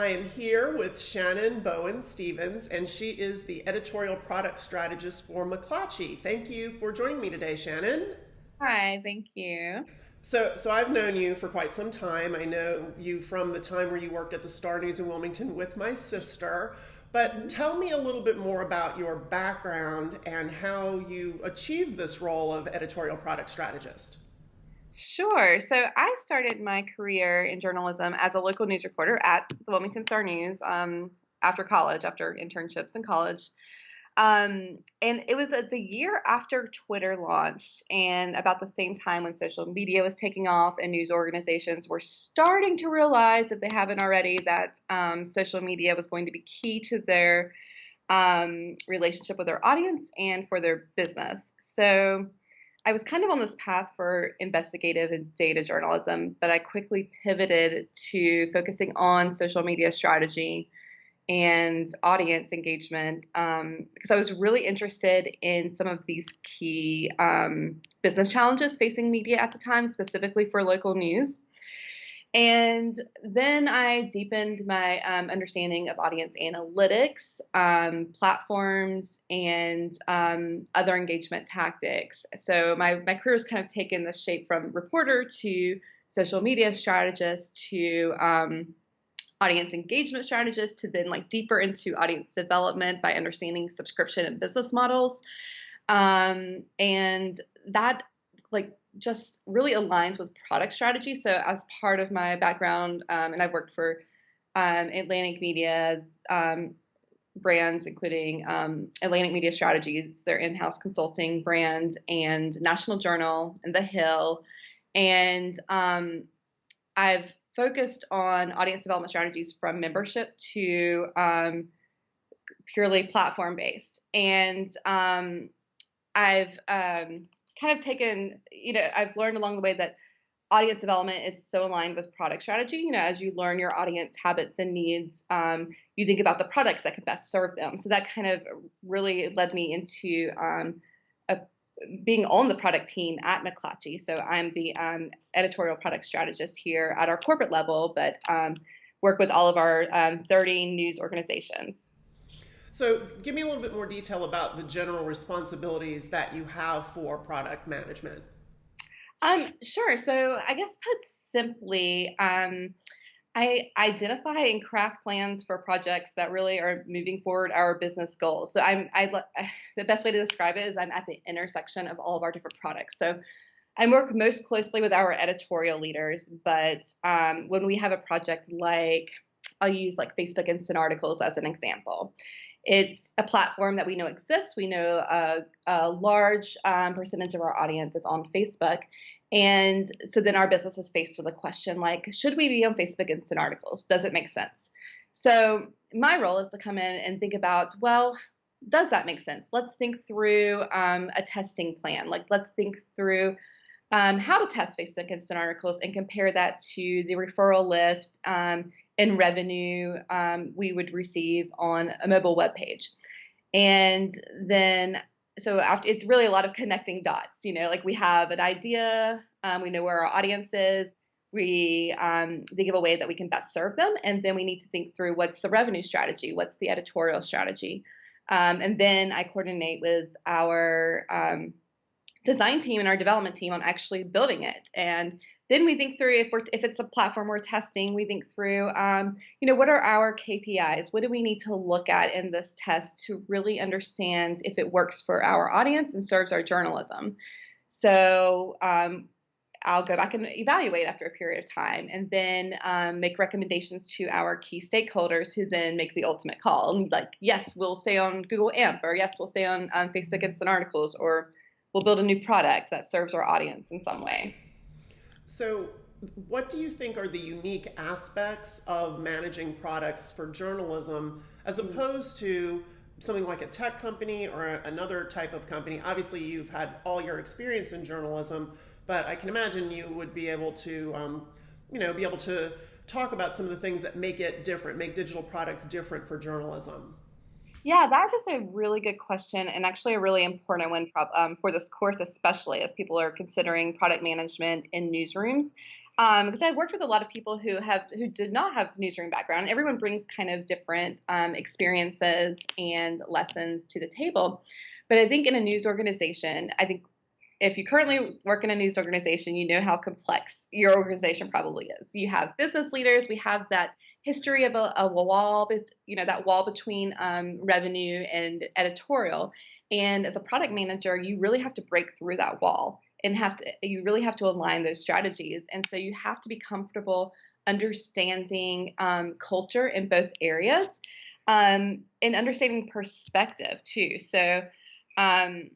I am here with Shannon Bowen Stevens, and she is the editorial product strategist for McClatchy. Thank you for joining me today, Shannon. Hi, thank you. So I've known you for quite some time. I know you from the time where you worked at the Star News in Wilmington with my sister. But tell me a little bit more about your background and how you achieved this role of editorial product strategist. Sure. So I started my career in journalism as a local news reporter at the Wilmington Star News after college, after internships in college. And it was the year after Twitter launched, and about the same time when social media was taking off and news organizations were starting to realize, if they haven't already, that social media was going to be key to their relationship with their audience and for their business. So I was kind of on this path for investigative and data journalism, but I quickly pivoted to focusing on social media strategy and audience engagement because I was really interested in some of these key business challenges facing media at the time, specifically for local news. And then I deepened my understanding of audience analytics, platforms, and other engagement tactics. So my career has kind of taken the shape from reporter to social media strategist to audience engagement strategist to then like deeper into audience development by understanding subscription and business models. And that like just really aligns with product strategy. So as part of my background, and I've worked for Atlantic Media brands, including Atlantic Media Strategies, their in-house consulting brand, and National Journal and The Hill. And I've focused on audience development strategies from membership to purely platform based. And I've kind of taken, I've learned along the way that audience development is so aligned with product strategy. As you learn your audience habits and needs, you think about the products that could best serve them. So that kind of really led me into being on the product team at McClatchy. So I'm the editorial product strategist here at our corporate level, but work with all of our 30 news organizations. So give me a little bit more detail about the general responsibilities that you have for product management. Sure. So I guess put simply, I identify and craft plans for projects that really are moving forward our business goals. So the best way to describe it is I'm at the intersection of all of our different products. So I work most closely with our editorial leaders, but when we have a project like, I'll use like Facebook Instant Articles as an example. It's a platform that we know exists. We know a large percentage of our audience is on Facebook. And so then our business is faced with a question like, should we be on Facebook Instant Articles? Does it make sense? So my role is to come in and think about, well, does that make sense? Let's think through a testing plan. Like, let's think through how to test Facebook Instant Articles and compare that to the referral lift and revenue we would receive on a mobile web page. And then, so after, it's really a lot of connecting dots, like we have an idea, we know where our audience is, we think of a way that we can best serve them, and then we need to think through what's the revenue strategy, what's the editorial strategy. And then I coordinate with our design team and our development team on actually building it. And then we think through if it's a platform we're testing, we think through, what are our KPIs? What do we need to look at in this test to really understand if it works for our audience and serves our journalism? So I'll go back and evaluate after a period of time, and then make recommendations to our key stakeholders who then make the ultimate call. And like, yes, we'll stay on Google AMP, or yes, we'll stay on Facebook Instant Articles, or we'll build a new product that serves our audience in some way. So, what do you think are the unique aspects of managing products for journalism as opposed to something like a tech company or another type of company? Obviously, you've had all your experience in journalism, but I can imagine you would be able to, be able to talk about some of the things that make it different, make digital products different for journalism. Yeah, that is a really good question, and actually a really important one for this course, especially as people are considering product management in newsrooms. Because I've worked with a lot of people who did not have newsroom background. Everyone brings kind of different experiences and lessons to the table. But I think in a news organization, I think if you currently work in a news organization, you know how complex your organization probably is. You have business leaders. We have that history of a wall, that wall between revenue and editorial. And as a product manager, you really have to break through that wall and you really have to align those strategies. And so you have to be comfortable understanding culture in both areas and understanding perspective too. So um,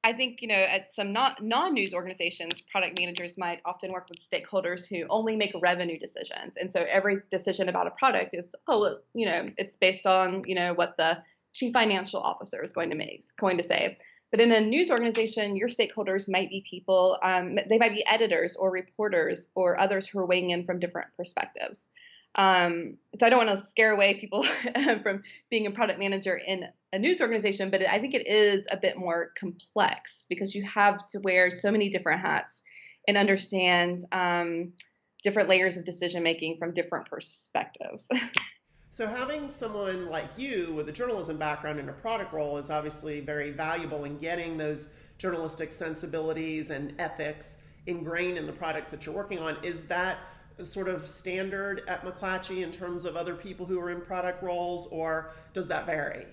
I think, at some non-news organizations, product managers might often work with stakeholders who only make revenue decisions. And so every decision about a product is, it's based on, what the chief financial officer is going to say. But in a news organization, your stakeholders might be people, they might be editors or reporters or others who are weighing in from different perspectives. So I don't want to scare away people from being a product manager in a news organization, but I think it is a bit more complex because you have to wear so many different hats and understand different layers of decision making from different perspectives. So having someone like you with a journalism background in a product role is obviously very valuable in getting those journalistic sensibilities and ethics ingrained in the products that you're working on. Is that sort of standard at McClatchy in terms of other people who are in product roles, or does that vary?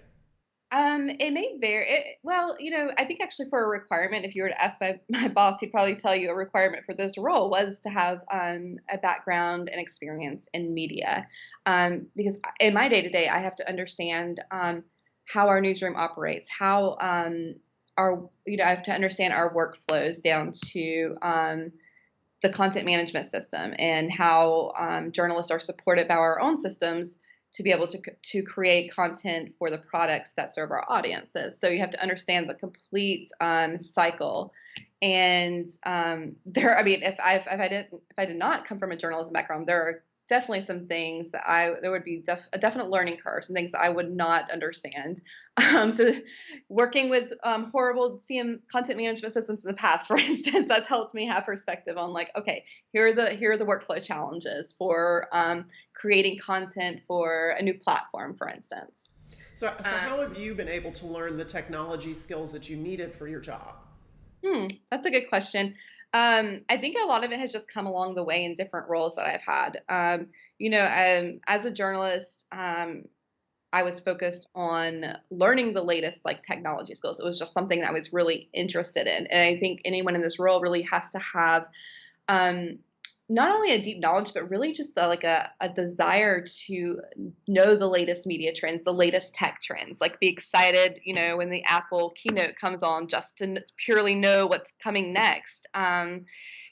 It may vary. Well, I think actually for a requirement, if you were to ask my boss, he'd probably tell you a requirement for this role was to have a background and experience in media. Because in my day to day, I have to understand how our newsroom operates, how I have to understand our workflows down to the content management system and how journalists are supported by our own systems to be able to create content for the products that serve our audiences. So you have to understand the complete cycle. And if I did not come from a journalism background, there are definitely some things that there would be a definite learning curve, some things that I would not understand. So working with horrible content management systems in the past, for instance, that's helped me have perspective on like, okay, here are the workflow challenges for creating content for a new platform, for instance. So how have you been able to learn the technology skills that you needed for your job? That's a good question. I think a lot of it has just come along the way in different roles that I've had. As a journalist, I was focused on learning the latest like technology skills. It was just something that I was really interested in, and I think anyone in this role really has to have not only a deep knowledge, but really just a desire to know the latest media trends, the latest tech trends, like be excited, when the Apple keynote comes on just to purely know what's coming next.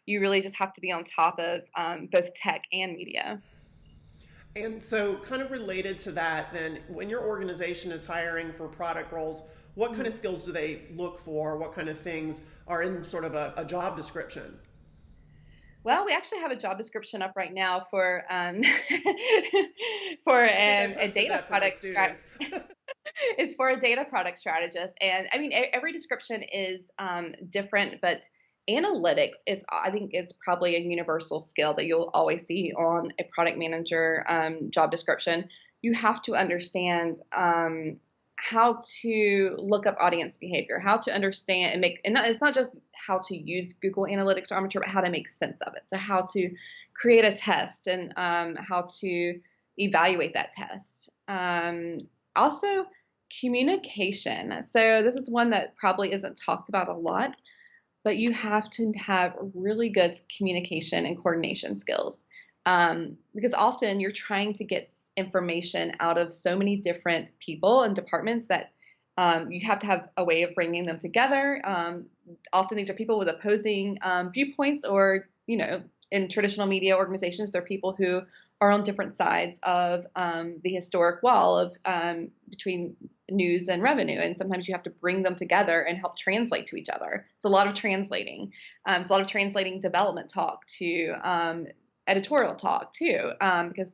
You really just have to be on top of both tech and media. And so, kind of related to that, then, when your organization is hiring for product roles, what kind of skills do they look for? What kind of things are in sort of a job description? Well, we actually have a job description up right now for for I think I a posted data that for my product. students. It's for a data product strategist, and I mean every description is different, but analytics is I think is probably a universal skill that you'll always see on a product manager job description. You have to understand how to look up audience behavior, how to understand and it's not just how to use Google Analytics or Omniture, but how to make sense of it. So how to create a test and how to evaluate that test. Also, communication. So this is one that probably isn't talked about a lot, but you have to have really good communication and coordination skills because often you're trying to get information out of so many different people and departments that you have to have a way of bringing them together. Often these are people with opposing viewpoints, or in traditional media organizations, they're people who are on different sides of the historic wall of between news and revenue, and sometimes you have to bring them together and help translate to each other. It's a lot of translating. It's a lot of translating development talk to editorial talk too, because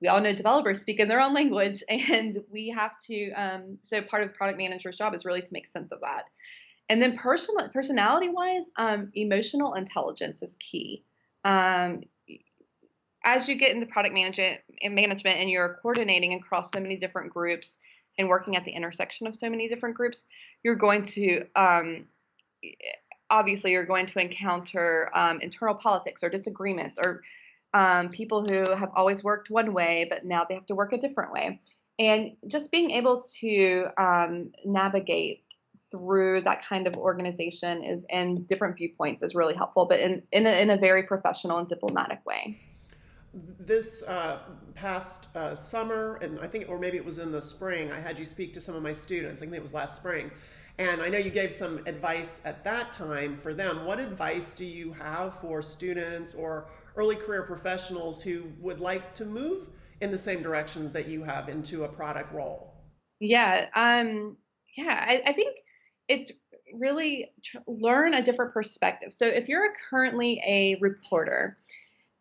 we all know developers speak in their own language, and we have to. So part of the product manager's job is really to make sense of that. And then personality-wise, emotional intelligence is key. Um, as you get into product management and you're coordinating across so many different groups and working at the intersection of so many different groups, you're going to obviously you're going to encounter internal politics or disagreements or people who have always worked one way, but now they have to work a different way. And just being able to navigate through that kind of organization is and different viewpoints is really helpful, but in a very professional and diplomatic way. This past summer, and I think, or maybe it was in the spring, I had you speak to some of my students. I think it was last spring. And I know you gave some advice at that time for them. What advice do you have for students or early career professionals who would like to move in the same direction that you have into a product role? Yeah, I think it's really learn a different perspective. So if you're currently a reporter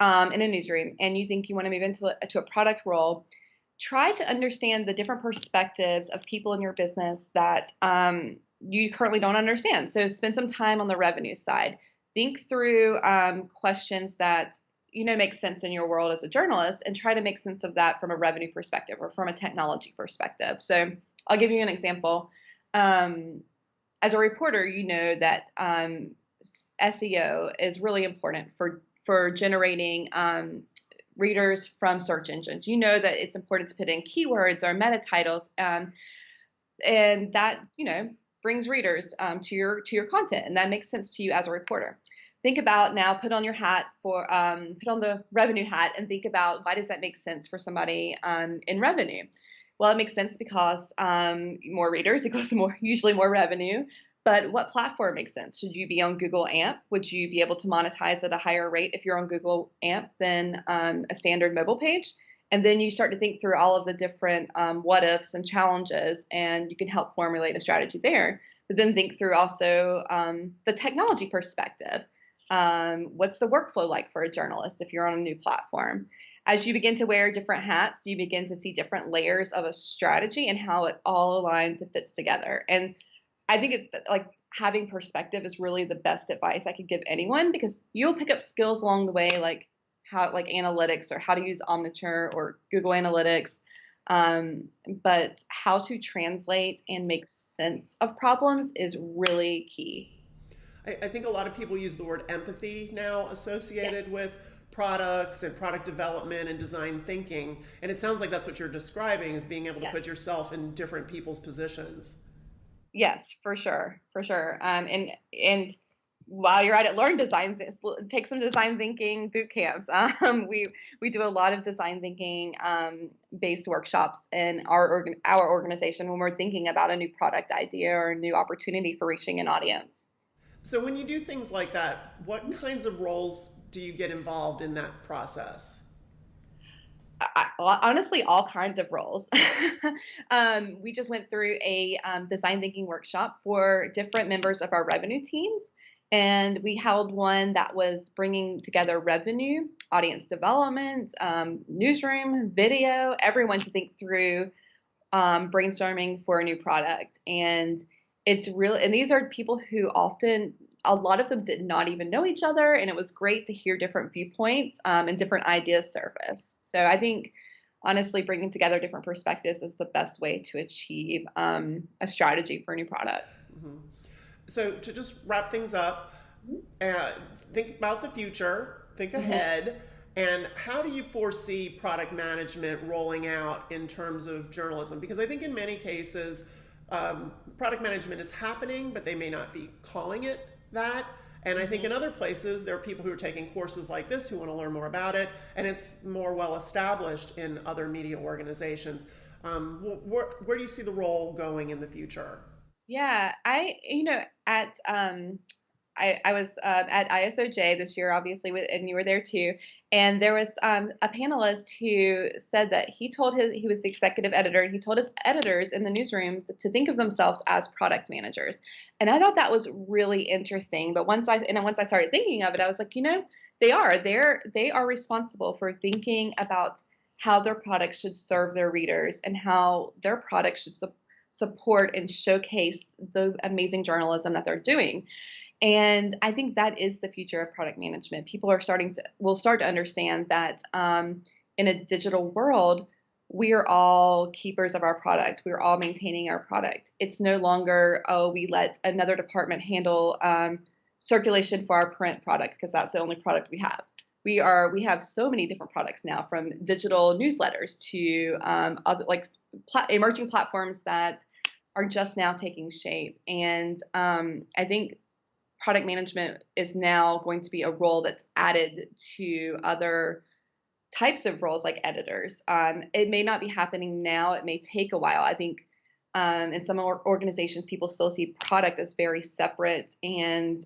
in a newsroom and you think you want to move into a product role, try to understand the different perspectives of people in your business that you currently don't understand. So spend some time on the revenue side. Think through questions that make sense in your world as a journalist, and try to make sense of that from a revenue perspective or from a technology perspective. So I'll give you an example. As a reporter, you know that SEO is really important for generating readers from search engines. You know that it's important to put in keywords or meta titles, and that brings readers to your content, and that makes sense to you as a reporter. Think about now, put on the revenue hat, and think about why does that make sense for somebody in revenue. Well, it makes sense because more readers equals usually more revenue. But what platform makes sense? Should you be on Google AMP? Would you be able to monetize at a higher rate if you're on Google AMP than a standard mobile page? And then you start to think through all of the different what ifs and challenges, and you can help formulate a strategy there. But then think through also the technology perspective. What's the workflow like for a journalist if you're on a new platform? As you begin to wear different hats, you begin to see different layers of a strategy and how it all aligns and fits together. And I think it's like having perspective is really the best advice I could give anyone, because you'll pick up skills along the way, like analytics or how to use Omniture or Google Analytics. But how to translate and make sense of problems is really key. I think a lot of people use the word empathy now associated Yeah. with products and product development and design thinking. And it sounds like that's what you're describing, is being able to Yeah. put yourself in different people's positions. Yes, for sure, for sure. And while you're at it, learn design. Take some design thinking boot camps. We do a lot of design thinking based workshops in our organization when we're thinking about a new product idea or a new opportunity for reaching an audience. So when you do things like that, what kinds of roles do you get involved in that process? Honestly, all kinds of roles. We just went through a design thinking workshop for different members of our revenue teams. And we held one that was bringing together revenue, audience development, newsroom, video, everyone to think through brainstorming for a new product. And it's real. And these are people who often, a lot of them did not even know each other. And it was great to hear different viewpoints and different ideas surface. So I think honestly, bringing together different perspectives is the best way to achieve a strategy for a new product. Mm-hmm. So to just wrap things up, uh, think about the future, think ahead, and how do you foresee product management rolling out in terms of journalism? Because I think in many cases, product management is happening, but they may not be calling it that. And I think in other places, there are people who are taking courses like this who want to learn more about it, and it's more well established in other media organizations. Where do you see the role going in the future? Yeah, I was at ISOJ this year, obviously, and you were there too. And there was a panelist who said that he was the executive editor, and he told his editors in the newsroom to think of themselves as product managers. And I thought that was really interesting. But once I started thinking of it, I was like, they are responsible for thinking about how their products should serve their readers and how their products should support and showcase the amazing journalism that they're doing. And I think that is the future of product management. People are will start to understand that in a digital world, we are all keepers of our product. We're all maintaining our product. It's no longer, oh, we let another department handle circulation for our print product because that's the only product we have. We have so many different products now, from digital newsletters to other like emerging platforms that are just now taking shape. And I think product management is now going to be a role that's added to other types of roles like editors. It may not be happening now. It may take a while. I think in some organizations, people still see product as very separate, and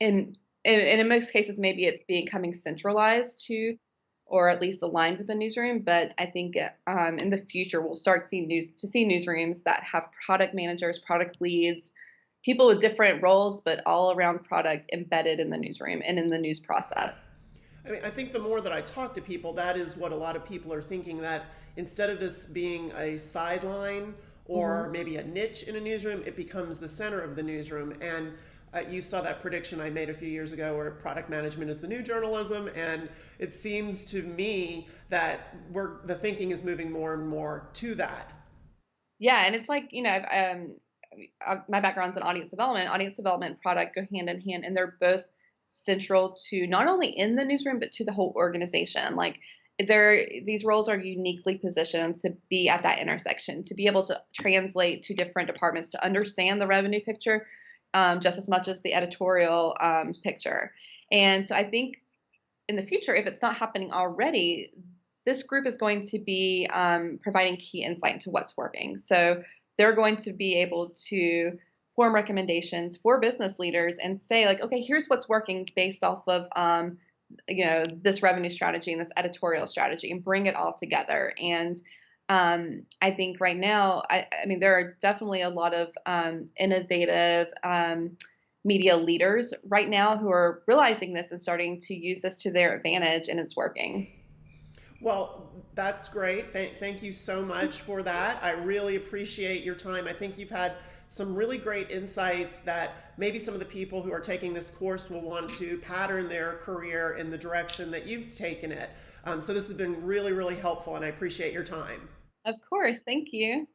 in most cases, maybe it's becoming centralized to, or at least aligned with the newsroom. But I think in the future, we'll start seeing newsrooms that have product managers, product leads, people with different roles, but all around product embedded in the newsroom and in the news process. I mean, I think the more that I talk to people, that is what a lot of people are thinking, that instead of this being a sideline or maybe a niche in a newsroom, it becomes the center of the newsroom. And you saw that prediction I made a few years ago where product management is the new journalism. And it seems to me that the thinking is moving more and more to that. Yeah, and it's like, my background's in audience development. Audience development and product go hand in hand, and they're both central to not only in the newsroom but to the whole organization. Like these roles are uniquely positioned to be at that intersection, to be able to translate to different departments, to understand the revenue picture just as much as the editorial picture. And so I think in the future, if it's not happening already, this group is going to be providing key insight into what's working. So they're going to be able to form recommendations for business leaders and say, like, okay, here's what's working based off of this revenue strategy and this editorial strategy, and bring it all together. And I think right now, I mean, there are definitely a lot of innovative media leaders right now who are realizing this and starting to use this to their advantage, and it's working. Well, that's great. Thank you so much for that. I really appreciate your time. I think you've had some really great insights that maybe some of the people who are taking this course will want to pattern their career in the direction that you've taken it. So this has been really, really helpful, and I appreciate your time. Of course. Thank you.